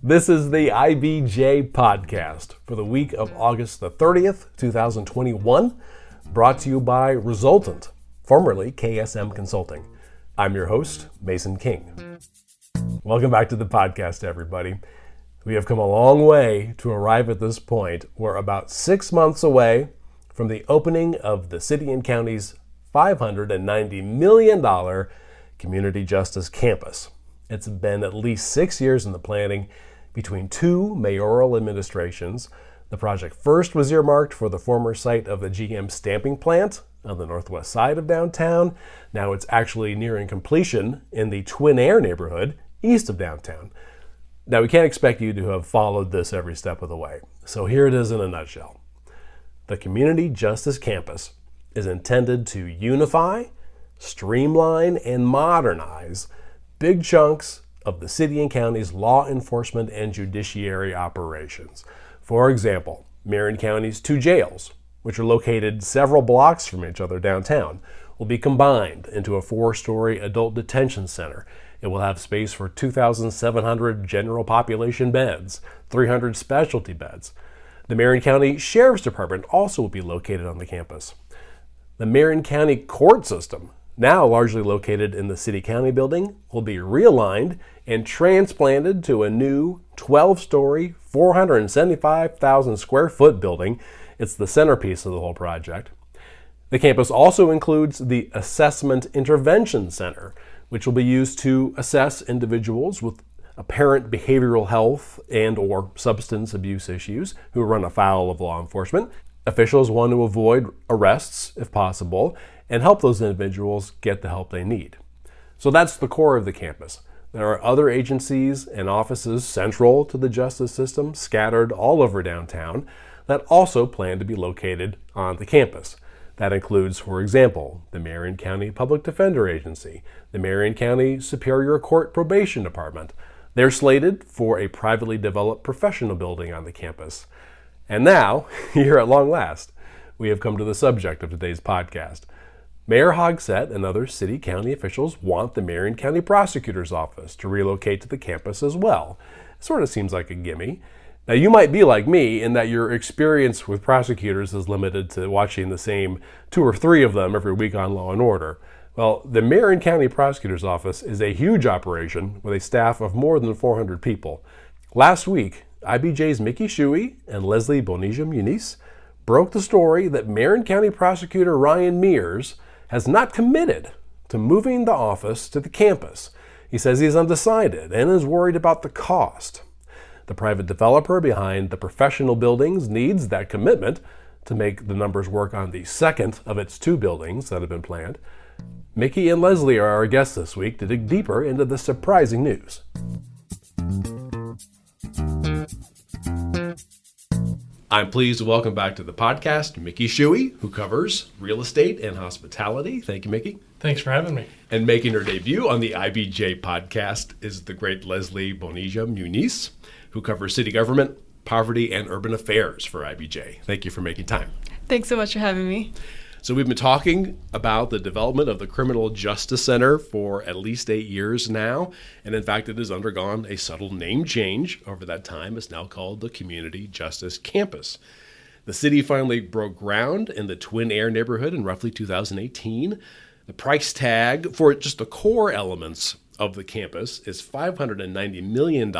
This is the IBJ Podcast for the week of August the 30th, 2021, brought to you by Resultant, formerly KSM Consulting. I'm your host, Mason King. Welcome back to the podcast, everybody. We have come a long way to arrive at this point. We're about 6 months away from the opening of the city and county's $590 million community justice campus. It's been at least 6 years in the planning between two mayoral administrations. The project first was earmarked for the former site of the GM stamping plant on the northwest side of downtown. Now it's actually nearing completion in the Twin Aire neighborhood east of downtown. Now we can't expect you to have followed this every step of the way, so here it is in a nutshell. The Community Justice Campus is intended to unify, streamline, and modernize big chunks of the city and county's law enforcement and judiciary operations. For example, Marion County's two jails, which are located several blocks from each other downtown, will be combined into a 4-story adult detention center. It will have space for 2,700 general population beds, 300 specialty beds. The Marion County Sheriff's Department also will be located on the campus. The Marion County court system, now largely located in the City-County building, will be realigned and transplanted to a new 12-story, 475,000 square foot building. It's the centerpiece of the whole project. The campus also includes the Assessment Intervention Center, which will be used to assess individuals with apparent behavioral health and or substance abuse issues who run afoul of law enforcement. Officials want to avoid arrests if possible and help those individuals get the help they need. So that's the core of the campus. There are other agencies and offices central to the justice system scattered all over downtown that also plan to be located on the campus. That includes, for example, the Marion County Public Defender Agency, the Marion County Superior Court Probation Department. They're slated for a privately developed professional building on the campus. And now, here at long last, we have come to the subject of today's podcast. Mayor Hogsett and other city-county officials want the Marion County Prosecutor's Office to relocate to the campus as well. It sort of seems like a gimme. Now, you might be like me in that your experience with prosecutors is limited to watching the same 2 or 3 of them every week on Law & Order. Well, the Marion County Prosecutor's Office is a huge operation with a staff of more than 400 people. Last week, IBJ's Mickey Shuey and Leslie Bonilla Muñiz broke the story that Marion County Prosecutor Ryan Mears has not committed to moving the office to the campus. He says he's undecided and is worried about the cost. The private developer behind the professional buildings needs that commitment to make the numbers work on the second of its 2 buildings that have been planned. Mickey and Leslie are our guests this week to dig deeper into the surprising news. I'm pleased to welcome back to the podcast Mickey Shuey, who covers real estate and hospitality. Thank you, Mickey. Thanks for having me. And making her debut on the IBJ podcast is the great Leslie Bonilla Muñiz, who covers city government, poverty, and urban affairs for IBJ. Thank you for making time. Thanks so much for having me. So we've been talking about the development of the Criminal Justice Center for at least 8 years now. And in fact, it has undergone a subtle name change over that time. It's now called the Community Justice Campus. The city finally broke ground in the Twin Aire neighborhood in roughly 2018. The price tag for just the core elements of the campus is $590 million.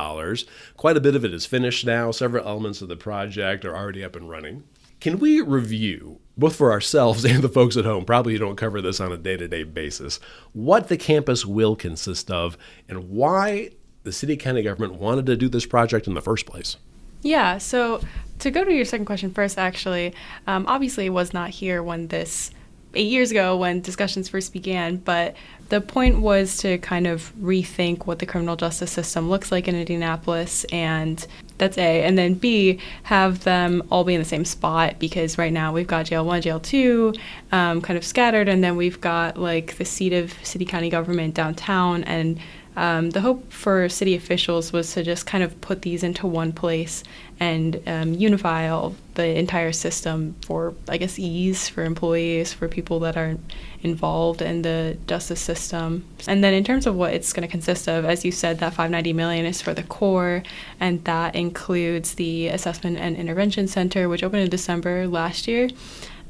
Quite a bit of it is finished now. Several elements of the project are already up and running. Can we review, both for ourselves and the folks at home, probably you don't cover this on a day-to-day basis, what the campus will consist of and why the city-county government wanted to do this project in the first place? Yeah, so to go to your second question first, actually, obviously it was not here when 8 years ago when discussions first began, but the point was to kind of rethink what the criminal justice system looks like in Indianapolis, and that's A. And then B, have them all be in the same spot, because right now we've got Jail 1, Jail 2, kind of scattered, and then we've got like the seat of city county government downtown, and The hope for city officials was to just kind of put these into one place and unify the entire system for, I guess, ease for employees, for people that are involved in the justice system. And then in terms of what it's going to consist of, as you said, that $590 million is for the core, and that includes the Assessment and Intervention Center, which opened in December last year,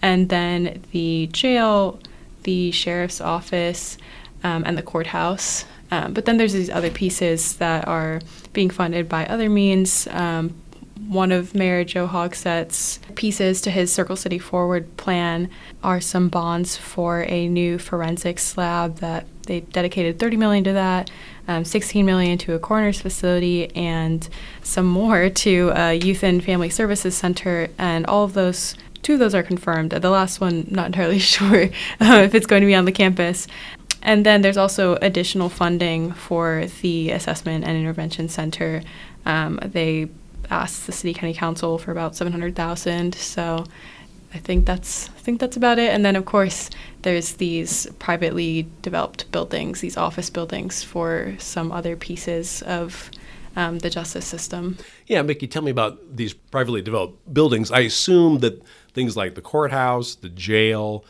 and then the jail, the sheriff's office, and the courthouse. But then there's these other pieces that are being funded by other means. One of Mayor Joe Hogsett's pieces to his Circle City Forward plan are some bonds for a new forensics lab that they dedicated $30 million to that, $16 million to a coroner's facility, and some more to a youth and family services center. And all of those, 2 of those are confirmed. The last one, not entirely sure if it's going to be on the campus. And then there's also additional funding for the Assessment and Intervention Center. They asked the City County Council for about $700,000. So I think that's about it. And then of course there's these privately developed buildings, these office buildings for some other pieces of the justice system. Yeah, Mickey, tell me about these privately developed buildings. I assume that things like the courthouse, the jail,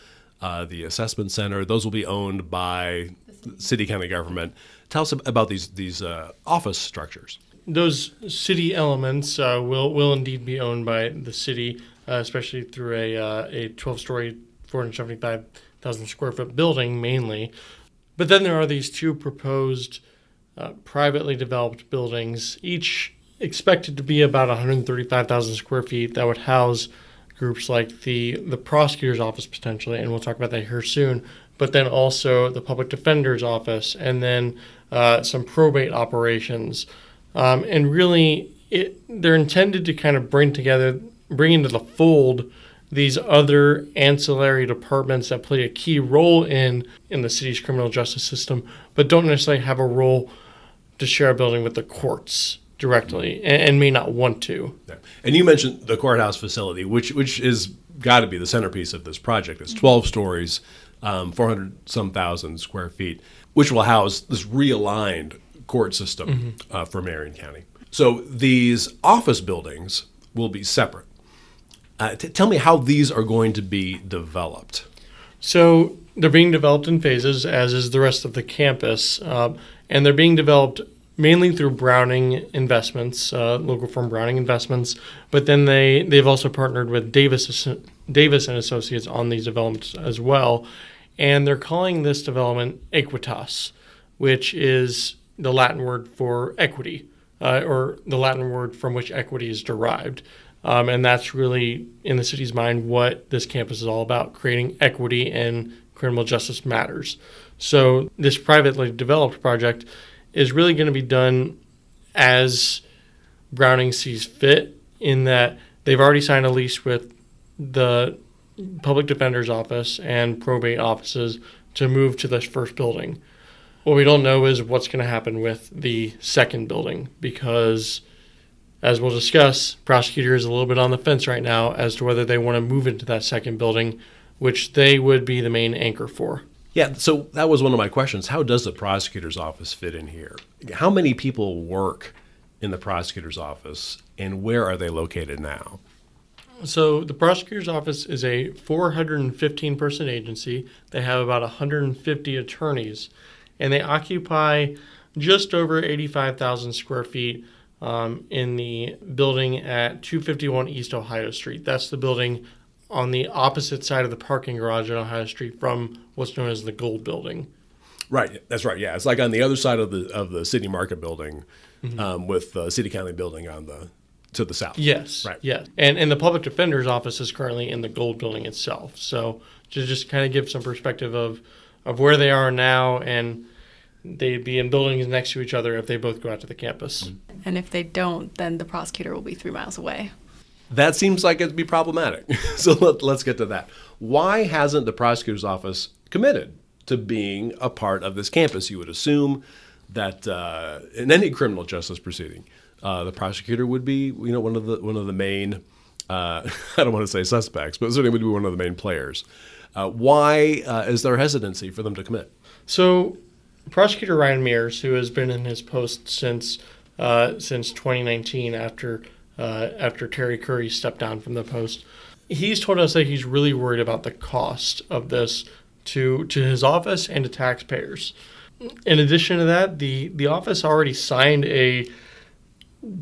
the assessment center, those will be owned by city county government. Tell us about these office structures. Those city elements will indeed be owned by the city, especially through a 12-story, 475,000 square foot building mainly. But then there are these 2 proposed privately developed buildings, each expected to be about 135,000 square feet, that would house groups like the prosecutor's office potentially, and we'll talk about that here soon, but then also the public defender's office, and then some probate operations. And really, they're intended to kind of bring into the fold these other ancillary departments that play a key role in the city's criminal justice system, but don't necessarily have a role to share a building with the courts directly, and may not want to. Yeah. And you mentioned the courthouse facility, which is got to be the centerpiece of this project. It's 12 stories, 400-some thousand square feet, which will house this realigned court system for Marion County. So these office buildings will be separate. Tell me how these are going to be developed. So they're being developed in phases, as is the rest of the campus, and they're being developed mainly through Browning Investments, local firm Browning Investments, but then they've also partnered with Davis and Associates on these developments as well, and they're calling this development Equitas, which is the Latin word for equity, or the Latin word from which equity is derived. And that's really, in the city's mind, what this campus is all about, creating equity in criminal justice matters. So this privately developed project is really going to be done as Browning sees fit, in that they've already signed a lease with the public defender's office and probate offices to move to this first building. What we don't know is what's going to happen with the second building, because, as we'll discuss, prosecutor is a little bit on the fence right now as to whether they want to move into that second building, which they would be the main anchor for. Yeah, so that was one of my questions. How does the prosecutor's office fit in here? How many people work in the prosecutor's office, and where are they located now? So the prosecutor's office is a 415-person agency. They have about 150 attorneys, and they occupy just over 85,000 square feet in the building at 251 East Ohio Street. That's the building on the opposite side of the parking garage on Ohio Street from what's known as the Gold Building. Right, that's right. Yeah, it's like on the other side of the City Market Building, with the City County Building to the south. Yes, right. Yes, and the public defender's office is currently in the Gold Building itself. So to just kind of give some perspective of where they are now, and they'd be in buildings next to each other if they both go out to the campus. And if they don't, then the prosecutor will be 3 miles away. That seems like it'd be problematic. So let's get to that. Why hasn't the prosecutor's office committed to being a part of this campus? You would assume that in any criminal justice proceeding, the prosecutor would be, one of the main, I don't want to say suspects, but certainly would be one of the main players. Why is there hesitancy for them to commit? So Prosecutor Ryan Mears, who has been in his post since 2019 after Terry Curry stepped down from the post, he's told us that he's really worried about the cost of this to his office and to taxpayers. In addition to that, the office already signed a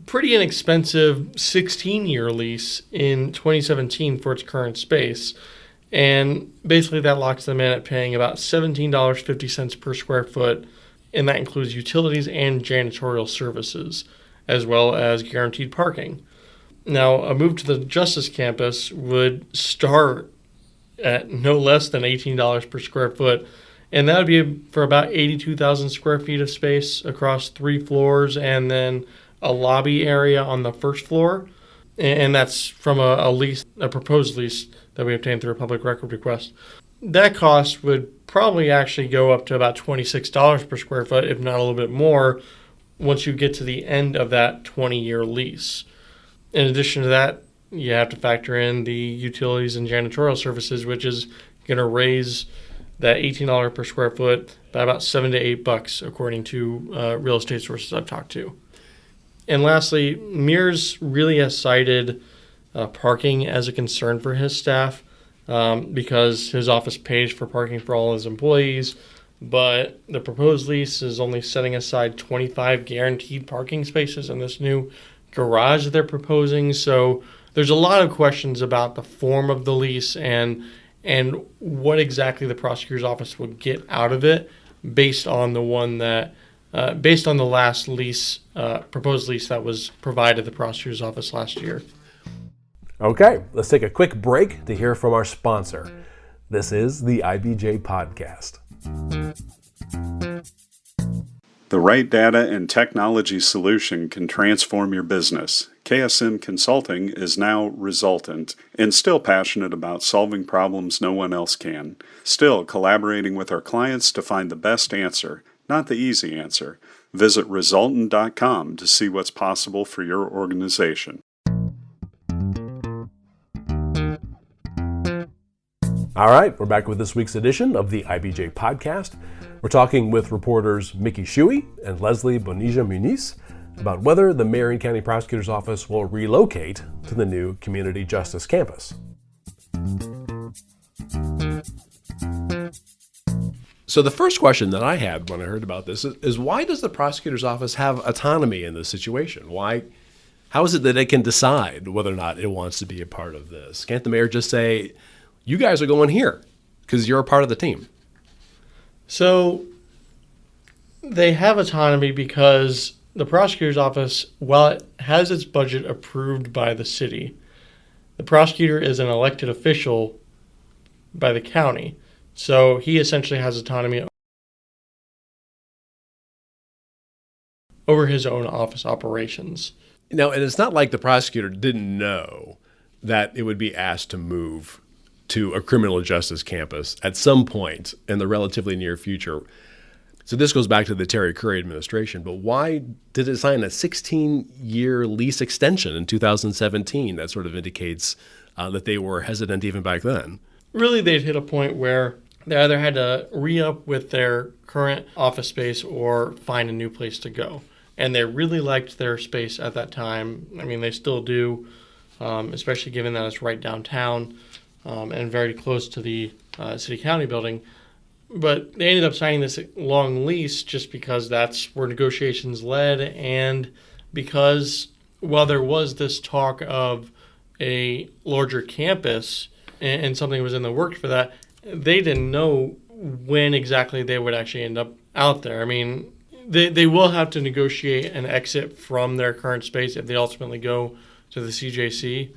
pretty inexpensive 16-year lease in 2017 for its current space. And basically that locks them in at paying about $17.50 per square foot, and that includes utilities and janitorial services, as well as guaranteed parking. Now, a move to the Justice Campus would start at no less than $18 per square foot, and that would be for about 82,000 square feet of space across 3 floors, and then a lobby area on the first floor. And that's from a proposed lease that we obtained through a public record request. That cost would probably actually go up to about $26 per square foot, if not a little bit more, once you get to the end of that 20-year lease. In addition to that, you have to factor in the utilities and janitorial services, which is going to raise that $18 per square foot by about $7 to $8, according to real estate sources I've talked to. And lastly, Mears really has cited parking as a concern for his staff because his office pays for parking for all his employees, but the proposed lease is only setting aside 25 guaranteed parking spaces in this new garage that they're proposing. So there's a lot of questions about the form of the lease and what exactly the prosecutor's office would get out of it based on the last lease, proposed lease that was provided the prosecutor's office last year. Okay, let's take a quick break to hear from our sponsor. This is the IBJ Podcast. The right data and technology solution can transform your business. KSM Consulting is now Resultant and still passionate about solving problems no one else can. Still collaborating with our clients to find the best answer, not the easy answer. Visit Resultant.com to see what's possible for your organization. All right, we're back with this week's edition of the IBJ Podcast. We're talking with reporters Mickey Shuey and Leslie Bonilla Muñiz about whether the Marion County Prosecutor's Office will relocate to the new Community Justice Campus. So the first question that I had when I heard about this is why does the prosecutor's office have autonomy in this situation? How is it that it can decide whether or not it wants to be a part of this? Can't the mayor just say, you guys are going here because you're a part of the team? So they have autonomy because the prosecutor's office, while it has its budget approved by the city, the prosecutor is an elected official by the county. So he essentially has autonomy over his own office operations. Now, and it's not like the prosecutor didn't know that it would be asked to move to a criminal justice campus at some point in the relatively near future. So this goes back to the Terry Curry administration, but why did it sign a 16-year lease extension in 2017? That sort of indicates that they were hesitant even back then. Really, they'd hit a point where they either had to re-up with their current office space or find a new place to go. And they really liked their space at that time. I mean, they still do, especially given that it's right downtown and very close to the city-county building. But they ended up signing this long lease just because that's where negotiations led, and because while there was this talk of a larger campus and something was in the works for that, they didn't know when exactly they would actually end up out there. I mean, they will have to negotiate an exit from their current space if they ultimately go to the CJC.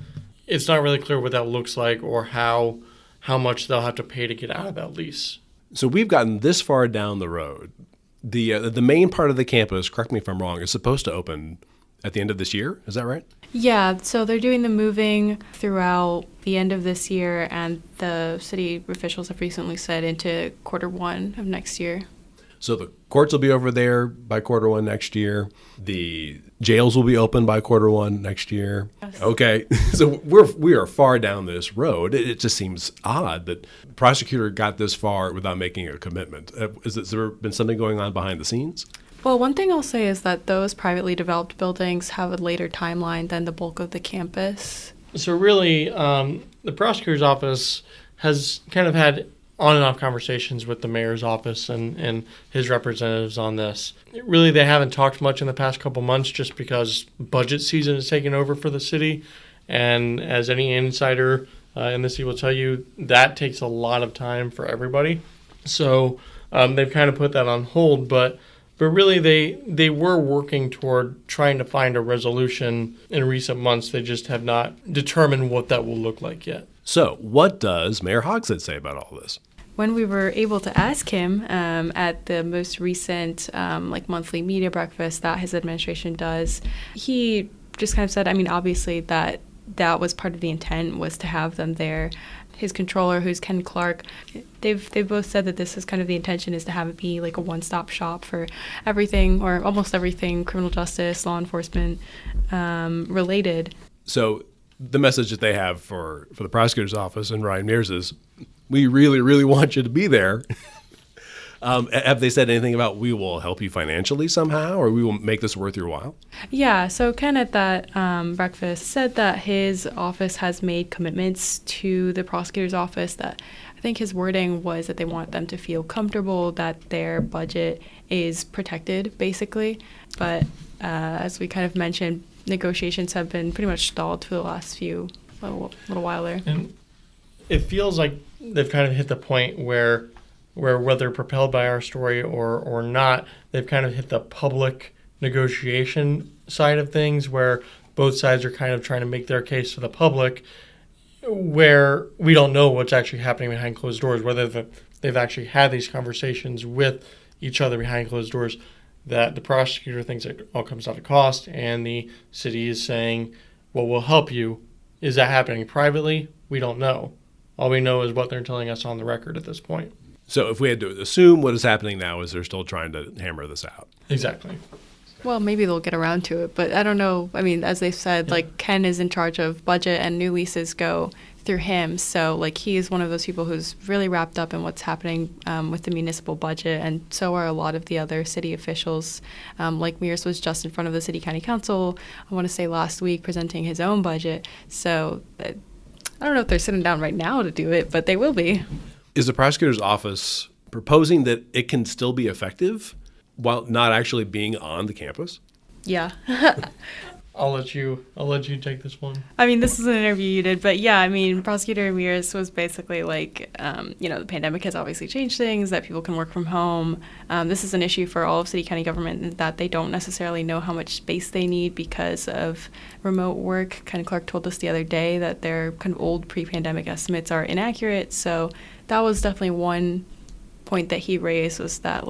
It's not really clear what that looks like or how much they'll have to pay to get out of that lease. So we've gotten this far down the road. The main part of the campus, correct me if I'm wrong, is supposed to open at the end of this year. Is that right? Yeah, so they're doing the moving throughout the end of this year, and the city officials have recently said into Q1 of next year. So the courts will be over there by Q1 next year. The jails will be open by Q1 next year. Yes. Okay, so we are far down this road. It just seems odd that the prosecutor got this far without making a commitment. Has there been something going on behind the scenes? Well, one thing I'll say is that those privately developed buildings have a later timeline than the bulk of the campus. So really, the prosecutor's office has kind of had on and off conversations with the mayor's office and his representatives on this. Really, they haven't talked much in the past couple months just because budget season is taking over for the city. And as any insider in the city will tell you, that takes a lot of time for everybody. So they've kind of put that on hold. But really, they were working toward trying to find a resolution in recent months. They just have not determined what that will look like yet. So what does Mayor Hogshead say about all this? When we were able to ask him at the most recent monthly media breakfast that his administration does, he just kind of said, obviously that was part of the intent, was to have them there. His controller, who's Ken Clark, they've both said that this is kind of the intention, is to have it be like a one-stop shop for everything, or almost everything, criminal justice, law enforcement related. So the message that they have for the prosecutor's office and Ryan Mears is, we really, really want you to be there. Have they said anything about, we will help you financially somehow, or we will make this worth your while? Yeah, so Ken at that breakfast said that his office has made commitments to the prosecutor's office, that I think his wording was that they want them to feel comfortable that their budget is protected, basically. But as we kind of mentioned, negotiations have been pretty much stalled for the last little while there. And it feels like they've kind of hit the point where whether propelled by our story or not, they've kind of hit the public negotiation side of things, where both sides are kind of trying to make their case to the public, where we don't know what's actually happening behind closed doors, whether they've actually had these conversations with each other behind closed doors, that the prosecutor thinks it all comes out of cost, and the city is saying, well, we'll help you. Is that happening privately? We don't know. All we know is what they're telling us on the record at this point. So if we had to assume, what is happening now is they're still trying to hammer this out. Exactly. Well, maybe they'll get around to it, but I don't know. As they've said, Ken is in charge of budget, and new leases go through him. So, he is one of those people who's really wrapped up in what's happening with the municipal budget, and so are a lot of the other city officials. Mears was just in front of the City County Council, I want to say last week, presenting his own budget. So, I don't know if they're sitting down right now to do it, but they will be. Is the prosecutor's office proposing that it can still be effective while not actually being on the campus? Yeah. I'll let you take this one. This is an interview you did, but yeah, Prosecutor Mears was basically the pandemic has obviously changed things, that people can work from home. This is an issue for all of city county government, that they don't necessarily know how much space they need because of remote work. Ken Clark told us the other day that their kind of old pre-pandemic estimates are inaccurate. So that was definitely one point that he raised, was that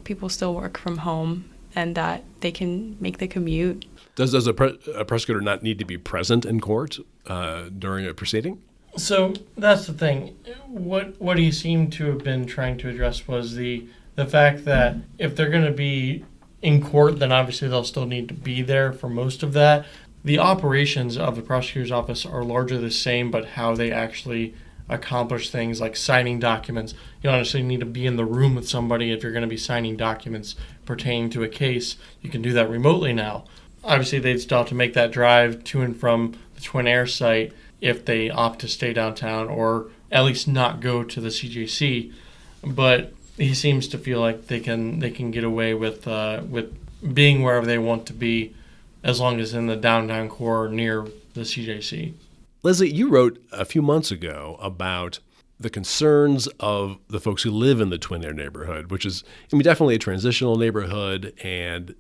people still work from home and that they can make the commute. Does a prosecutor not need to be present in court during a proceeding? So that's the thing. What he seemed to have been trying to address was the fact that if they're going to be in court, then obviously they'll still need to be there for most of that. The operations of the prosecutor's office are largely the same, but how they actually accomplish things like signing documents. You don't necessarily need to be in the room with somebody if you're going to be signing documents pertaining to a case. You can do that remotely now. Obviously, they'd still have to make that drive to and from the Twin Aire site if they opt to stay downtown, or at least not go to the CJC. But he seems to feel like they can get away with being wherever they want to be, as long as in the downtown core near the CJC. Leslie, you wrote a few months ago about the concerns of the folks who live in the Twin Aire neighborhood, which is, definitely a transitional neighborhood, and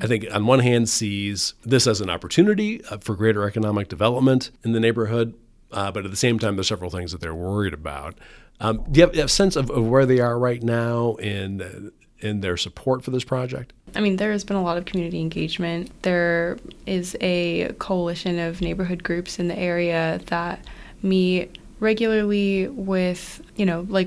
I think on one hand sees this as an opportunity for greater economic development in the neighborhood, but at the same time, there's several things that they're worried about. Do you have a sense of where they are right now in their support for this project? There has been a lot of community engagement. There is a coalition of neighborhood groups in the area that meet regularly with,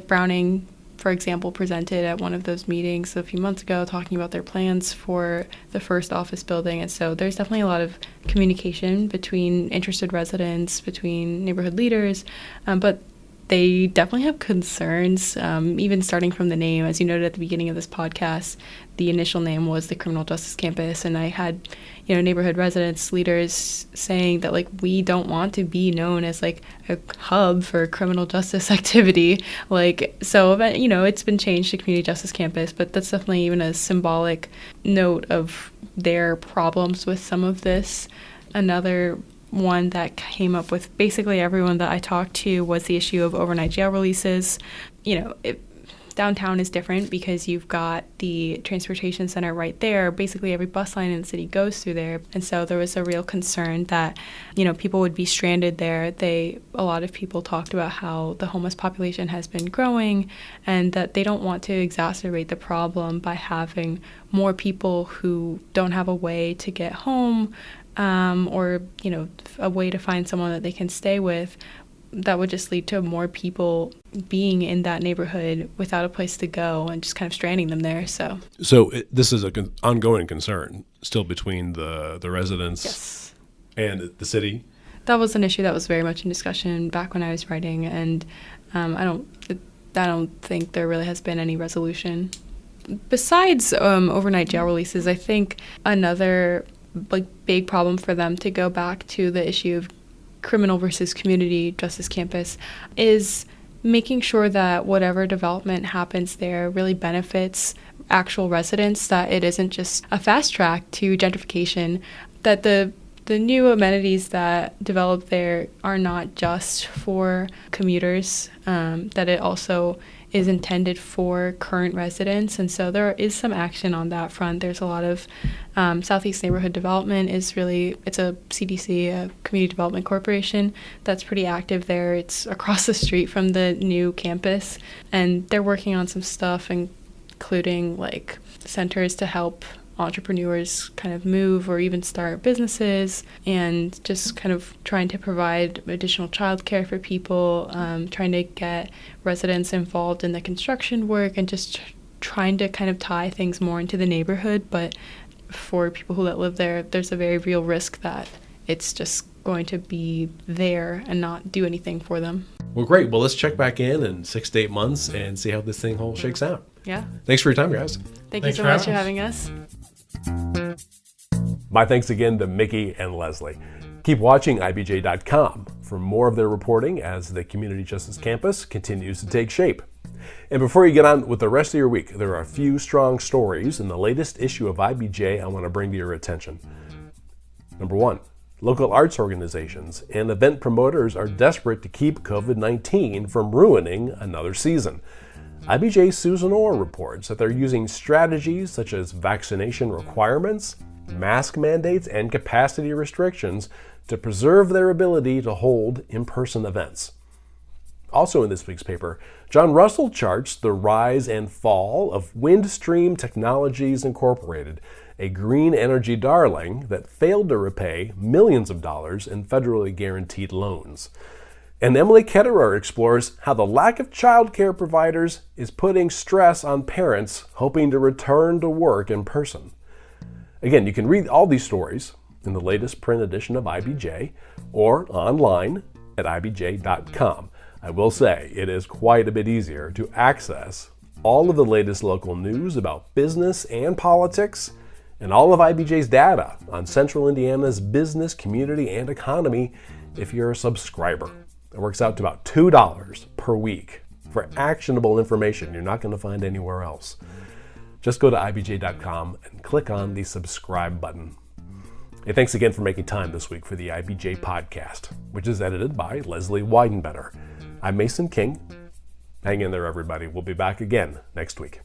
Browning for example, presented at one of those meetings a few months ago talking about their plans for the first office building. And so there's definitely a lot of communication between interested residents, between neighborhood leaders, but they definitely have concerns, even starting from the name. As you noted at the beginning of this podcast, the initial name was the Criminal Justice Campus, and I had, neighborhood residents, leaders saying that, like, we don't want to be known as, like, a hub for criminal justice activity. Like, so, it's been changed to Community Justice Campus, but that's definitely even a symbolic note of their problems with some of this. Another one that came up with basically everyone that I talked to was the issue of overnight jail releases. Downtown is different because you've got the transportation center right there. Basically every bus line in the city goes through there. And so there was a real concern that, people would be stranded there. A lot of people talked about how the homeless population has been growing and that they don't want to exacerbate the problem by having more people who don't have a way to get home, or, a way to find someone that they can stay with. That would just lead to more people being in that neighborhood without a place to go and just kind of stranding them there. So this is an ongoing concern still between the residents yes. and the city? That was an issue that was very much in discussion back when I was writing, and I don't think there really has been any resolution. Besides overnight jail releases, I think another big problem for them, to go back to the issue of criminal versus community justice campus, is making sure that whatever development happens there really benefits actual residents, that it isn't just a fast track to gentrification, that the new amenities that develop there are not just for commuters, that it also is intended for current residents. And so there is some action on that front. There's a lot of Southeast Neighborhood Development it's a CDC, a Community Development Corporation, that's pretty active there. It's across the street from the new campus, and they're working on some stuff, including like centers to help entrepreneurs kind of move or even start businesses, and just kind of trying to provide additional childcare for people, trying to get residents involved in the construction work, and just trying to kind of tie things more into the neighborhood. But for people who live there, there's a very real risk that it's just going to be there and not do anything for them. Well, great. Well, let's check back in 6 to 8 months and see how this thing all shakes out. Yeah. Thanks for your time, guys. Thank you so much for having us. My thanks again to Mickey and Leslie. Keep watching IBJ.com for more of their reporting as the Community Justice Campus continues to take shape. And before you get on with the rest of your week, there are a few strong stories in the latest issue of IBJ I want to bring to your attention. Number 1, local arts organizations and event promoters are desperate to keep COVID-19 from ruining another season. IBJ's Susan Orr reports that they're using strategies such as vaccination requirements, mask mandates, and capacity restrictions to preserve their ability to hold in-person events. Also in this week's paper, John Russell charts the rise and fall of Windstream Technologies Incorporated, a green energy darling that failed to repay millions of dollars in federally guaranteed loans. And Emily Ketterer explores how the lack of childcare providers is putting stress on parents hoping to return to work in person. Again, you can read all these stories in the latest print edition of IBJ or online at IBJ.com. I will say it is quite a bit easier to access all of the latest local news about business and politics, and all of IBJ's data on Central Indiana's business, community, and economy if you're a subscriber. It works out to about $2 per week for actionable information you're not going to find anywhere else. Just go to IBJ.com and click on the subscribe button. Hey, thanks again for making time this week for the IBJ Podcast, which is edited by Leslie Weidenbetter. I'm Mason King. Hang in there, everybody. We'll be back again next week.